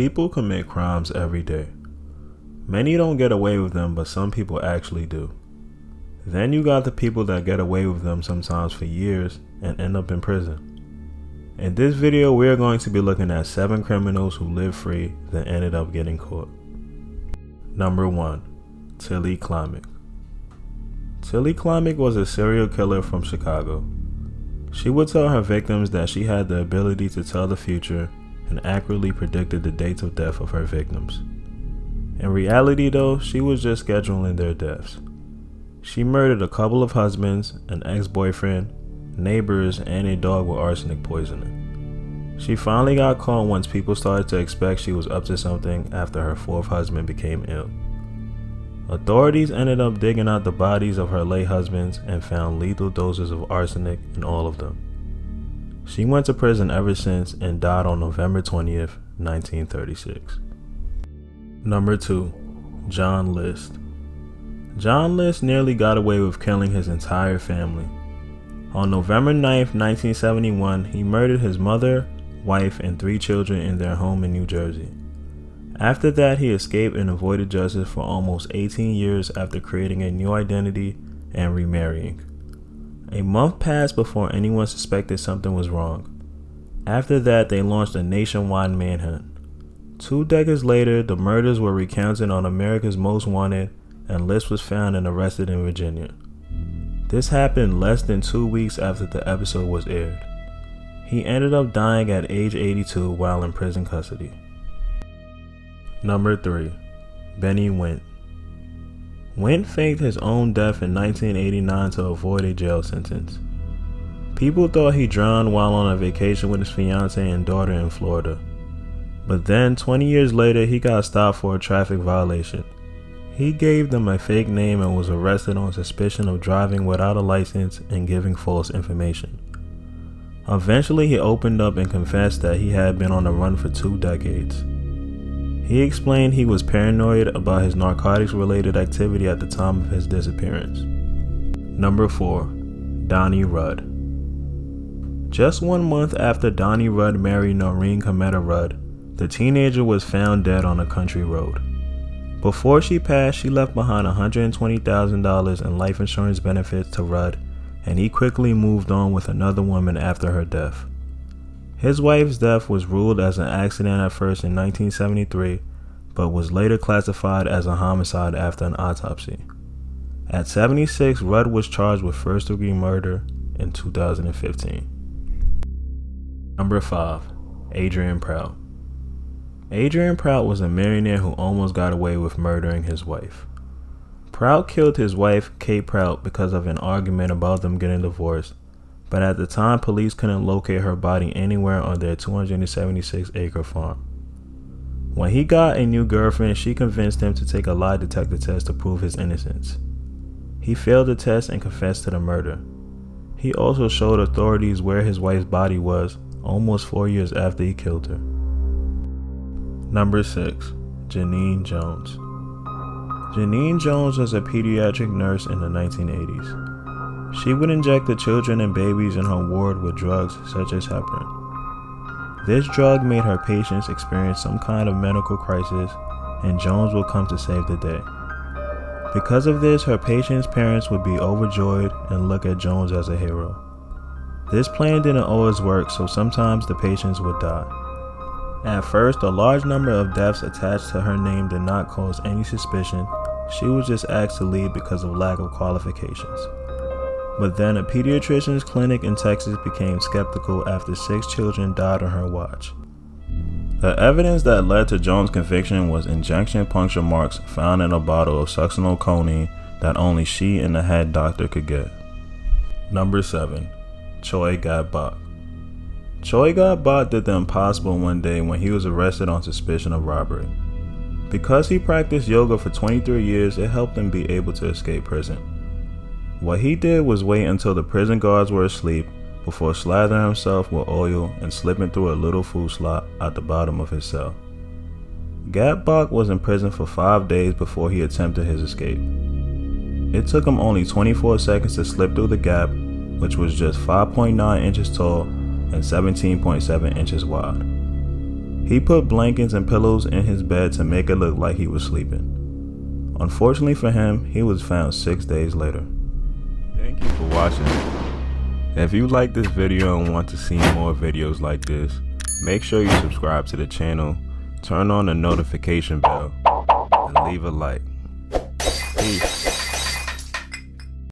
People commit crimes every day. Many don't get away with them, but some people actually do. Then you got the people that get away with them sometimes for years and end up in prison. In this video, we are going to be looking at 7 criminals who lived free then ended up getting caught. Number 1. Tilly Klimek. Tilly Klimek was a serial killer from Chicago. She would tell her victims that she had the ability to tell the future and accurately predicted the dates of death of her victims. In reality though, she was just scheduling their deaths. She murdered a couple of husbands, an ex-boyfriend, neighbors, and a dog with arsenic poisoning. She finally got caught once people started to expect she was up to something after her 4th husband became ill. Authorities ended up digging out the bodies of her late husbands and found lethal doses of arsenic in all of them. She went to prison ever since and died on November 20th, 1936. Number 2. John List. John List nearly got away with killing his entire family. On November 9th, 1971, he murdered his mother, wife, and 3 children in their home in New Jersey. After that, he escaped and avoided justice for almost 18 years after creating a new identity and remarrying. A month passed before anyone suspected something was wrong. After that, they launched a nationwide manhunt. 2 decades later, the murders were recounted on America's Most Wanted, and List was found and arrested in Virginia. This happened less than 2 weeks after the episode was aired. He ended up dying at age 82 while in prison custody. Number 3. Benny Wint. Wint faked his own death in 1989 to avoid a jail sentence. People thought he drowned while on a vacation with his fiancée and daughter in Florida. But then, 20 years later, he got stopped for a traffic violation. He gave them a fake name and was arrested on suspicion of driving without a license and giving false information. Eventually, he opened up and confessed that he had been on the run for 2 decades. He explained he was paranoid about his narcotics-related activity at the time of his disappearance. Number 4. Donnie Rudd. Just 1 month after Donnie Rudd married Noreen Cometa Rudd, the teenager was found dead on a country road. Before she passed, she left behind $120,000 in life insurance benefits to Rudd, and he quickly moved on with another woman after her death. His wife's death was ruled as an accident at first in 1973, but was later classified as a homicide after an autopsy. At 76, Rudd was charged with first-degree murder in 2015. Number 5. Adrienne Pratt. Adrienne Pratt was a millionaire who almost got away with murdering his wife. Pratt killed his wife, Kate Pratt, because of an argument about them getting divorced, but at the time police couldn't locate her body anywhere on their 276-acre farm. When he got a new girlfriend, she convinced him to take a lie detector test to prove his innocence. He failed the test and confessed to the murder. He also showed authorities where his wife's body was almost 4 years after he killed her. Number 6. Janine Jones. Janine Jones was a pediatric nurse in the 1980s. She would inject the children and babies in her ward with drugs such as heparin. This drug made her patients experience some kind of medical crisis, and Jones would come to save the day. Because of this, her patients' parents would be overjoyed and look at Jones as a hero. This plan didn't always work, so sometimes the patients would die. At first, a large number of deaths attached to her name did not cause any suspicion. She was just asked to leave because of lack of qualifications. But then a pediatrician's clinic in Texas became skeptical after 6 children died on her watch. The evidence that led to Jones' conviction was injection puncture marks found in a bottle of succinylcholine that only she and the head doctor could get. Number 7. Choi Gapbok. Choi Gapbok did the impossible one day when he was arrested on suspicion of robbery. Because he practiced yoga for 23 years, it helped him be able to escape prison. What he did was wait until the prison guards were asleep before slathering himself with oil and slipping through a little food slot at the bottom of his cell. Gapbok was in prison for 5 days before he attempted his escape. It took him only 24 seconds to slip through the gap, which was just 5.9 inches tall and 17.7 inches wide. He put blankets and pillows in his bed to make it look like he was sleeping. Unfortunately for him, he was found 6 days later. Thank you for watching. If you like this video and want to see more videos like this, make sure you subscribe to the channel, turn on the notification bell, and leave a like. Peace.